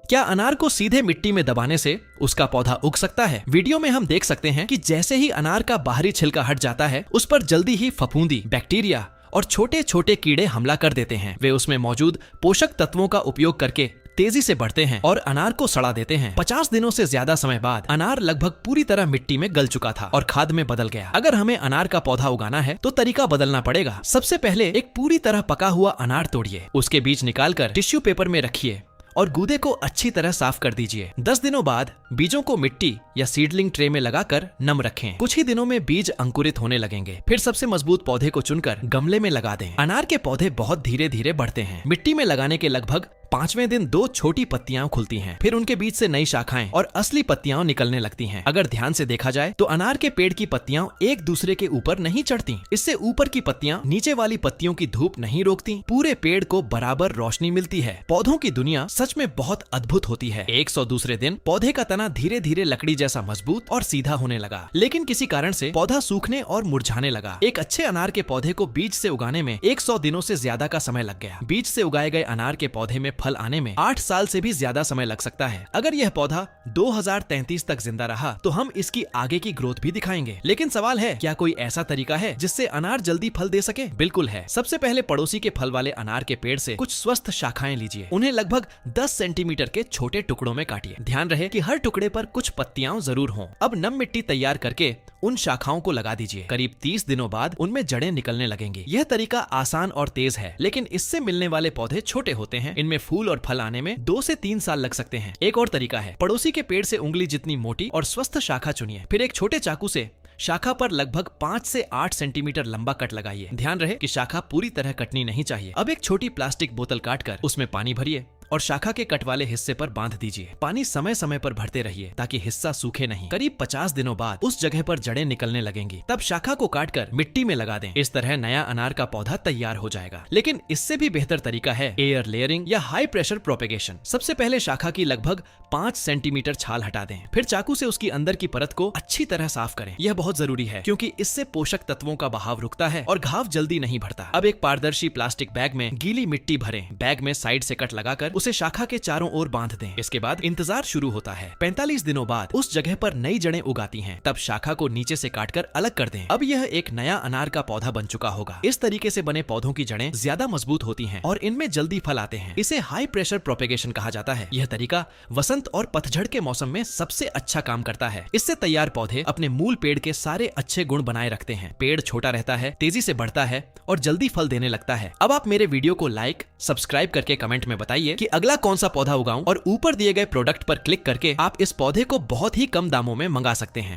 क्या अनार को सीधे मिट्टी में दबाने से उसका पौधा उग सकता है? वीडियो में हम देख सकते हैं कि जैसे ही अनार का बाहरी छिलका हट जाता है, उस पर जल्दी ही फफूंदी, बैक्टीरिया और छोटे छोटे कीड़े हमला कर देते हैं। वे उसमें मौजूद पोषक तत्वों का उपयोग करके तेजी से बढ़ते हैं और अनार को सड़ा देते हैं। 50 दिनों से ज्यादा समय बाद अनार लगभग पूरी तरह मिट्टी में गल चुका था और खाद में बदल गया। अगर हमें अनार का पौधा उगाना है तो तरीका बदलना पड़ेगा। सबसे पहले एक पूरी तरह पका हुआ अनार तोड़िए, उसके बीज निकालकर टिश्यू पेपर में रखिए और गूदे को अच्छी तरह साफ कर दीजिए। 10 दिनों बाद बीजों को मिट्टी या सीडलिंग ट्रे में लगाकर नम रखें। कुछ ही दिनों में बीज अंकुरित होने लगेंगे। फिर सबसे मजबूत पौधे को चुनकर गमले में लगा दें। अनार के पौधे बहुत धीरे धीरे बढ़ते हैं। मिट्टी में लगाने के लगभग 5वें दिन 2 छोटी पत्तियां खुलती हैं। फिर उनके बीच से नई शाखाएं और असली पत्तियां निकलने लगती हैं। अगर ध्यान से देखा जाए तो अनार के पेड़ की पत्तियां एक दूसरे के ऊपर नहीं चढ़ती। इससे ऊपर की पत्तियां नीचे वाली पत्तियों की धूप नहीं रोकती। पूरे पेड़ को बराबर रोशनी मिलती है। पौधों की दुनिया सच में बहुत अद्भुत होती है। 100 दूसरे दिन पौधे का तना धीरे धीरे लकड़ी जैसा मजबूत और सीधा होने लगा, लेकिन किसी कारण से पौधा सूखने और मुरझाने लगा। एक अच्छे अनार के पौधे को बीज से उगाने में 100 दिनों से ज्यादा का समय लग गया। बीज से उगाए गए अनार के पौधे में फल आने में 8 साल से भी ज्यादा समय लग सकता है। अगर यह पौधा 2033 तक जिंदा रहा तो हम इसकी आगे की ग्रोथ भी दिखाएंगे। लेकिन सवाल है, क्या कोई ऐसा तरीका है जिससे अनार जल्दी फल दे सके? बिल्कुल है। सबसे पहले पड़ोसी के फल वाले अनार के पेड़ से कुछ स्वस्थ शाखाएं लीजिए। उन्हें लगभग 10 सेंटीमीटर के छोटे टुकड़ों में काटिए। ध्यान रहे कि हर टुकड़े पर कुछ पत्तियां जरूर हों। अब नम मिट्टी तैयार करके उन शाखाओं को लगा दीजिए। करीब 30 दिनों बाद उनमें जड़ें निकलने लगेंगी। यह तरीका आसान और तेज है, लेकिन इससे मिलने वाले पौधे छोटे होते हैं। इनमें फूल और फल आने में 2 से 3 साल लग सकते हैं। एक और तरीका है, पड़ोसी के पेड़ से उंगली जितनी मोटी और स्वस्थ शाखा चुनिए। फिर एक छोटे चाकू से शाखा पर लगभग 5 से 8 सेंटीमीटर लंबा कट लगाइए। ध्यान रहे कि शाखा पूरी तरह कटनी नहीं चाहिए। अब एक छोटी प्लास्टिक बोतल काटकर उसमें पानी भरिए और शाखा के कट वाले हिस्से पर बांध दीजिए। पानी समय समय पर भरते रहिए ताकि हिस्सा सूखे नहीं। करीब 50 दिनों बाद उस जगह पर जड़ें निकलने लगेंगी। तब शाखा को काटकर मिट्टी में लगा दें। इस तरह नया अनार का पौधा तैयार हो जाएगा। लेकिन इससे भी बेहतर तरीका है एयर लेयरिंग या हाई प्रेशर प्रोपेगेशन। सबसे पहले शाखा की लगभग 5 सेंटीमीटर छाल हटा दें। फिर चाकू से उसकी अंदर की परत को अच्छी तरह साफ करें। यह बहुत जरूरी है क्योंकि इससे पोषक तत्वों का बहाव रुकता है और घाव जल्दी नहीं बढ़ता। अब एक पारदर्शी प्लास्टिक बैग में गीली मिट्टी भरें। बैग में साइड से कट लगाकर उसे शाखा के चारों ओर बांध दें। इसके बाद इंतजार शुरू होता है। 45 दिनों बाद उस जगह पर नई जड़ें उगाती हैं। तब शाखा को नीचे से काटकर अलग कर दें। अब यह एक नया अनार का पौधा बन चुका होगा। इस तरीके से बने पौधों की जड़ें ज्यादा मजबूत होती हैं और इनमें जल्दी फल आते हैं। इसे हाई प्रेशर प्रोपेगेशन कहा जाता है। यह तरीका वसंत और पतझड़ के मौसम में सबसे अच्छा काम करता है। इससे तैयार पौधे अपने मूल पेड़ के सारे अच्छे गुण बनाए रखते हैं। पेड़ छोटा रहता है, तेजी से बढ़ता है और जल्दी फल देने लगता है। अब आप मेरे वीडियो को लाइक, सब्सक्राइब करके कमेंट में बताइए कि अगला कौन सा पौधा उगाऊं और ऊपर दिए गए प्रोडक्ट पर क्लिक करके आप इस पौधे को बहुत ही कम दामों में मंगा सकते हैं।